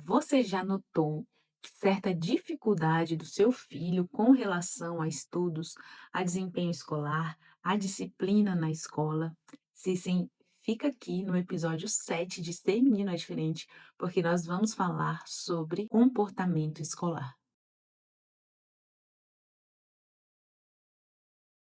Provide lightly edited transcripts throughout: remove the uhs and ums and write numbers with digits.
Você já notou certa dificuldade do seu filho com relação a estudos, a desempenho escolar, a disciplina na escola? Se sim, fica aqui no episódio 7 de Ser Menino é Diferente, porque nós vamos falar sobre comportamento escolar.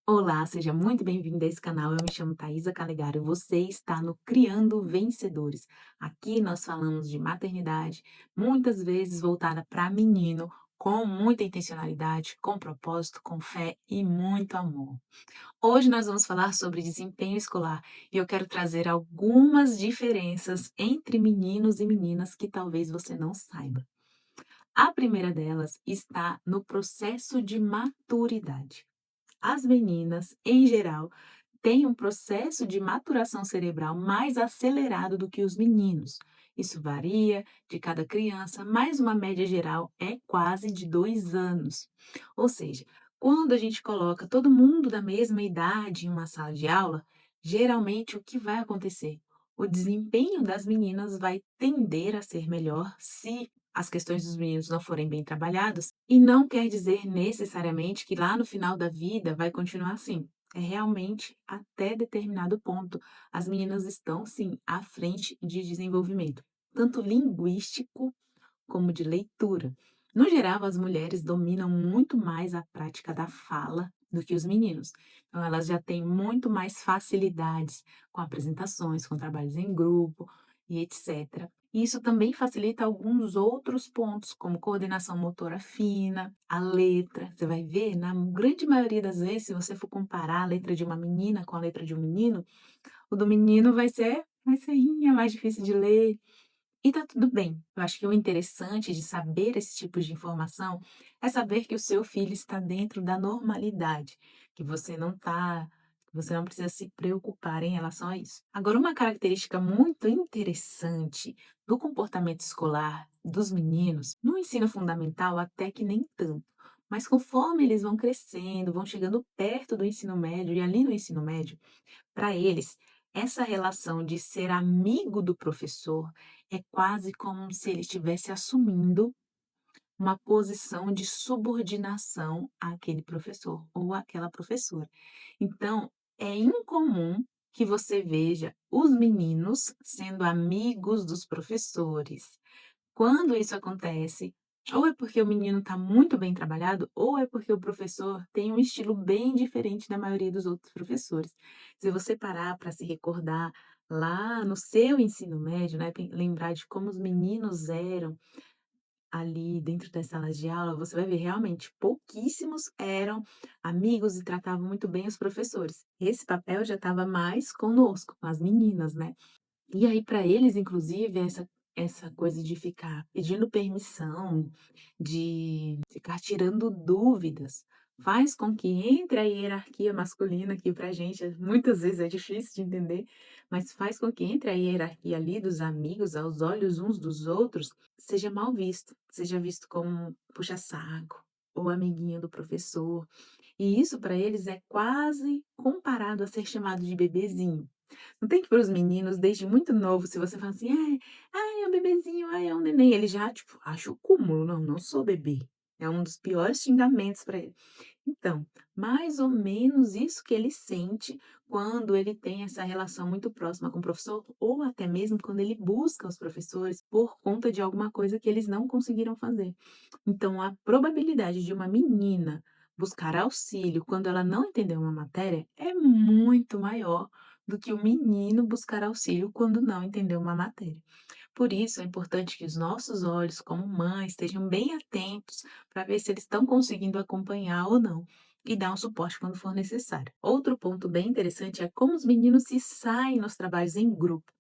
Olá, seja muito bem-vindo a esse canal. Eu me chamo Thaisa Calegaro. Você está no Criando Vencedores. Aqui nós falamos de maternidade, muitas vezes voltada para menino, com muita intencionalidade, com propósito, com fé e muito amor. Hoje nós vamos falar sobre desempenho escolar e eu quero trazer algumas diferenças entre meninos e meninas que talvez você não saiba. A primeira delas está no processo de maturidade. As meninas, em geral, têm um processo de maturação cerebral mais acelerado do que os meninos. Isso varia de cada criança, mas uma média geral é quase de 2 anos. Ou seja, quando a gente coloca todo mundo da mesma idade em uma sala de aula, geralmente o que vai acontecer? O desempenho das meninas vai tender a ser melhor se as questões dos meninos não forem bem trabalhadas, e não quer dizer necessariamente que lá no final da vida vai continuar assim. É realmente até determinado ponto. As meninas estão, sim, à frente de desenvolvimento, tanto linguístico como de leitura. No geral, as mulheres dominam muito mais a prática da fala do que os meninos. Então, elas já têm muito mais facilidades com apresentações, com trabalhos em grupo e etc. E isso também facilita alguns outros pontos, como coordenação motora fina, a letra. Você vai ver, na grande maioria das vezes, se você for comparar a letra de uma menina com a letra de um menino, o do menino vai ser mais feinha, mais difícil de ler. E tá tudo bem. Eu acho que o interessante de saber esse tipo de informação é saber que o seu filho está dentro da normalidade, que você não tá, que você não precisa se preocupar em relação a isso. Agora, uma característica muito interessante do comportamento escolar dos meninos, no ensino fundamental até que nem tanto, mas conforme eles vão crescendo, vão chegando perto do ensino médio e ali no ensino médio, para eles, essa relação de ser amigo do professor é quase como se ele estivesse assumindo uma posição de subordinação àquele professor ou àquela professora. Então, é incomum que você veja os meninos sendo amigos dos professores. Quando isso acontece, ou é porque o menino está muito bem trabalhado, ou é porque o professor tem um estilo bem diferente da maioria dos outros professores. Se você parar para se recordar lá no seu ensino médio, né, lembrar de como os meninos eram ali dentro das salas de aula, você vai ver realmente pouquíssimos eram amigos e tratavam muito bem os professores. Esse papel já estava mais conosco, com as meninas, né? E aí para eles, inclusive, essa coisa de ficar pedindo permissão, de ficar tirando dúvidas, faz com que entre a hierarquia masculina, que pra gente muitas vezes é difícil de entender, mas faz com que entre a hierarquia ali dos amigos, aos olhos uns dos outros, seja mal visto, seja visto como puxa-saco ou amiguinho do professor. E isso para eles é quase comparado a ser chamado de bebezinho. Não tem que para os meninos, desde muito novo, se você fala assim: "Ai, ai, é um bebezinho, ai, é um neném", ele já, tipo, acha o cúmulo: "Não, não sou bebê". É um dos piores xingamentos para ele. Então, mais ou menos isso que ele sente quando ele tem essa relação muito próxima com o professor, ou até mesmo quando ele busca os professores por conta de alguma coisa que eles não conseguiram fazer. Então, a probabilidade de uma menina buscar auxílio quando ela não entendeu uma matéria é muito maior do que o menino buscar auxílio quando não entendeu uma matéria. Por isso, é importante que os nossos olhos, como mães, estejam bem atentos para ver se eles estão conseguindo acompanhar ou não. E dar um suporte quando for necessário. Outro ponto bem interessante é como os meninos se saem nos trabalhos em grupo.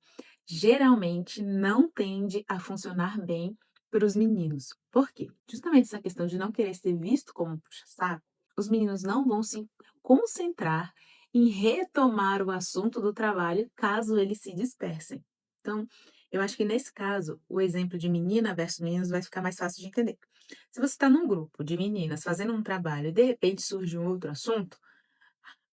Geralmente não tende a funcionar bem para os meninos. Por quê? Justamente essa questão de não querer ser visto como um puxa-saco, os meninos não vão se concentrar em retomar o assunto do trabalho caso eles se dispersem. Então, eu acho que nesse caso, o exemplo de menina versus meninos vai ficar mais fácil de entender. Se você está num grupo de meninas fazendo um trabalho e de repente surge um outro assunto,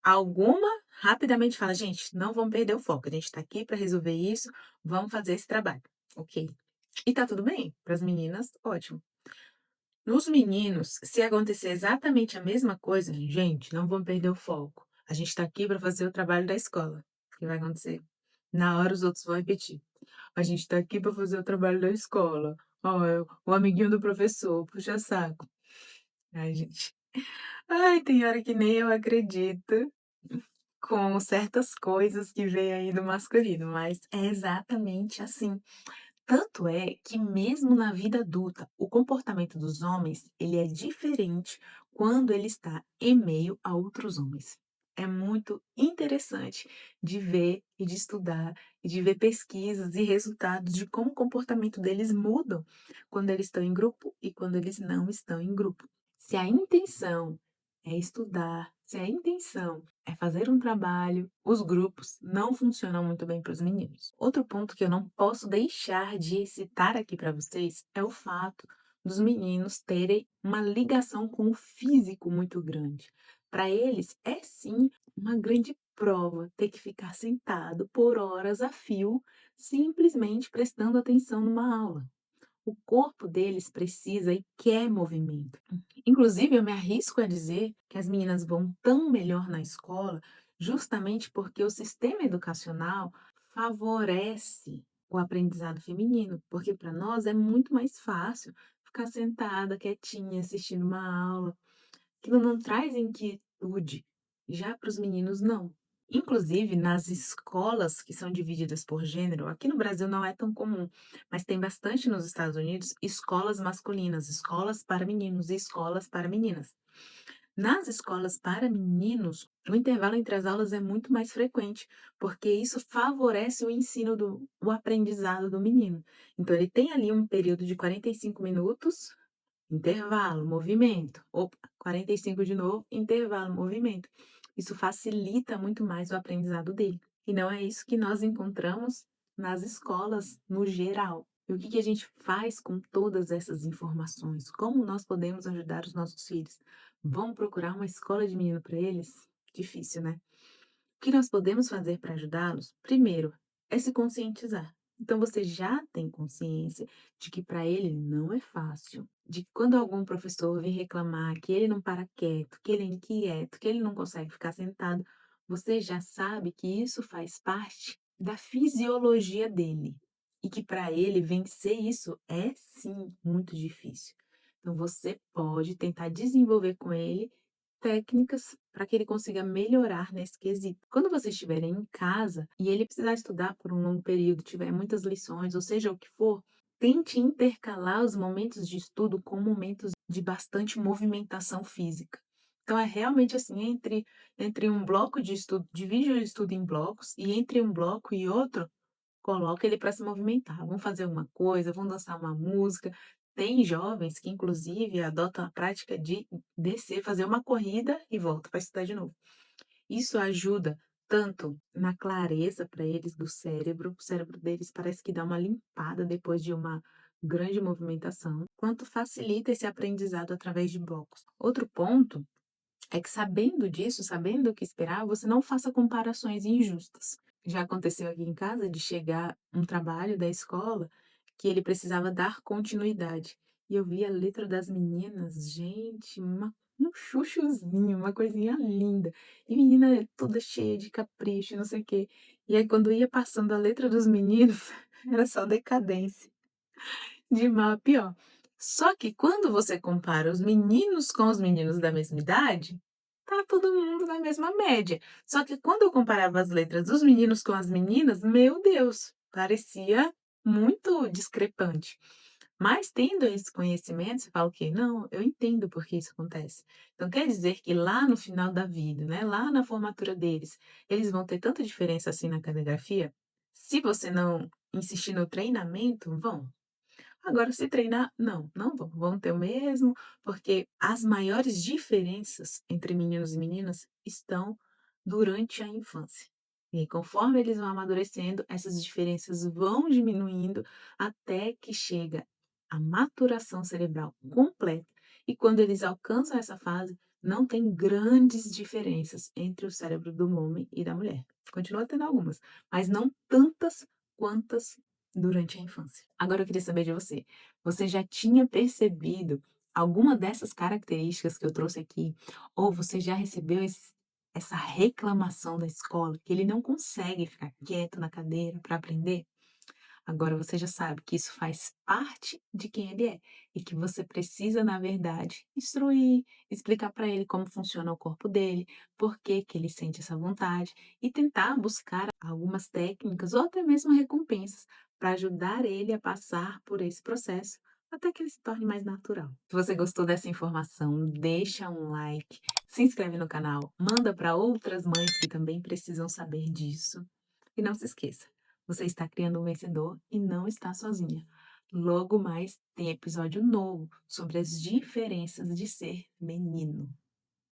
alguma rapidamente fala: "Gente, não vamos perder o foco, a gente está aqui para resolver isso, vamos fazer esse trabalho", ok. E tá tudo bem, para as meninas, ótimo. Nos meninos, se acontecer exatamente a mesma coisa, gente, não vamos perder o foco. A gente está aqui para fazer o trabalho da escola. O que vai acontecer? Na hora os outros vão repetir. A gente está aqui para fazer o trabalho da escola. Ó, o amiguinho do professor, puxa saco. Ai, gente. Ai, tem hora que nem eu acredito com certas coisas que vem aí do masculino, mas é exatamente assim. Tanto é que mesmo na vida adulta, o comportamento dos homens, ele é diferente quando ele está em meio a outros homens. É muito interessante de ver e de estudar e de ver pesquisas e resultados de como o comportamento deles mudam quando eles estão em grupo e quando eles não estão em grupo. Se a intenção é estudar, se a intenção é fazer um trabalho, os grupos não funcionam muito bem para os meninos. Outro ponto que eu não posso deixar de citar aqui para vocês é o fato dos meninos terem uma ligação com o físico muito grande. Para eles, é sim uma grande prova ter que ficar sentado por horas a fio, simplesmente prestando atenção numa aula. O corpo deles precisa e quer movimento. Inclusive, eu me arrisco a dizer que as meninas vão tão melhor na escola justamente porque o sistema educacional favorece o aprendizado feminino, porque para nós é muito mais fácil ficar sentada, quietinha, assistindo uma aula. Aquilo não traz inquietude. Já para os meninos, não. Inclusive, nas escolas que são divididas por gênero, aqui no Brasil não é tão comum, mas tem bastante nos Estados Unidos, escolas masculinas, escolas para meninos e escolas para meninas. Nas escolas para meninos, o intervalo entre as aulas é muito mais frequente, porque isso favorece o ensino o aprendizado do menino. Então, ele tem ali um período de 45 minutos. Intervalo, movimento. Opa, 45 de novo, intervalo, movimento. Isso facilita muito mais o aprendizado dele. E não é isso que nós encontramos nas escolas no geral. E o que que a gente faz com todas essas informações? Como nós podemos ajudar os nossos filhos? Vamos procurar uma escola de menino para eles? Difícil, né? O que nós podemos fazer para ajudá-los? Primeiro, é se conscientizar. Então, você já tem consciência de que para ele não é fácil, de que quando algum professor vem reclamar que ele não para quieto, que ele é inquieto, que ele não consegue ficar sentado, você já sabe que isso faz parte da fisiologia dele e que para ele vencer isso é sim muito difícil. Então, você pode tentar desenvolver com ele técnicas para que ele consiga melhorar nesse quesito. Quando vocês estiverem em casa e ele precisar estudar por um longo período, tiver muitas lições, ou seja o que for, tente intercalar os momentos de estudo com momentos de bastante movimentação física. Então é realmente assim, entre um bloco de estudo, divide o estudo em blocos e entre um bloco e outro, coloca ele para se movimentar. Vão fazer uma coisa, vão dançar uma música. Tem jovens que, inclusive, adotam a prática de descer, fazer uma corrida e volta para estudar de novo. Isso ajuda tanto na clareza para eles do cérebro, o cérebro deles parece que dá uma limpada depois de uma grande movimentação, quanto facilita esse aprendizado através de blocos. Outro ponto é que sabendo disso, sabendo o que esperar, você não faça comparações injustas. Já aconteceu aqui em casa de chegar um trabalho da escola que ele precisava dar continuidade. E eu vi a letra das meninas, gente, um chuchuzinho, uma coisinha linda. E menina toda cheia de capricho, não sei o quê. E aí, quando ia passando a letra dos meninos, era só decadência. De mal a pior. Só que quando você compara os meninos com os meninos da mesma idade, tá todo mundo na mesma média. Só que quando eu comparava as letras dos meninos com as meninas, meu Deus, parecia muito discrepante. Mas tendo esse conhecimento, você fala o quê? Não, eu entendo por que isso acontece. Então quer dizer que lá no final da vida, né, lá na formatura deles, eles vão ter tanta diferença assim na caligrafia? Se você não insistir no treinamento, vão. Agora, se treinar, não vão ter o mesmo, porque as maiores diferenças entre meninos e meninas estão durante a infância. E aí, conforme eles vão amadurecendo, essas diferenças vão diminuindo até que chega a maturação cerebral completa. E quando eles alcançam essa fase, não tem grandes diferenças entre o cérebro do homem e da mulher. Continua tendo algumas, mas não tantas quantas durante a infância. Agora eu queria saber de você. Você já tinha percebido alguma dessas características que eu trouxe aqui? Ou você já recebeu essa reclamação da escola que ele não consegue ficar quieto na cadeira para aprender? Agora você já sabe que isso faz parte de quem ele é e que você precisa, na verdade, instruir, explicar para ele como funciona o corpo dele, por que que ele sente essa vontade e tentar buscar algumas técnicas ou até mesmo recompensas para ajudar ele a passar por esse processo até que ele se torne mais natural. Se você gostou dessa informação, deixa um like, se inscreve no canal, manda para outras mães que também precisam saber disso. E não se esqueça, você está criando um vencedor e não está sozinha. Logo mais tem episódio novo sobre as diferenças de ser menino.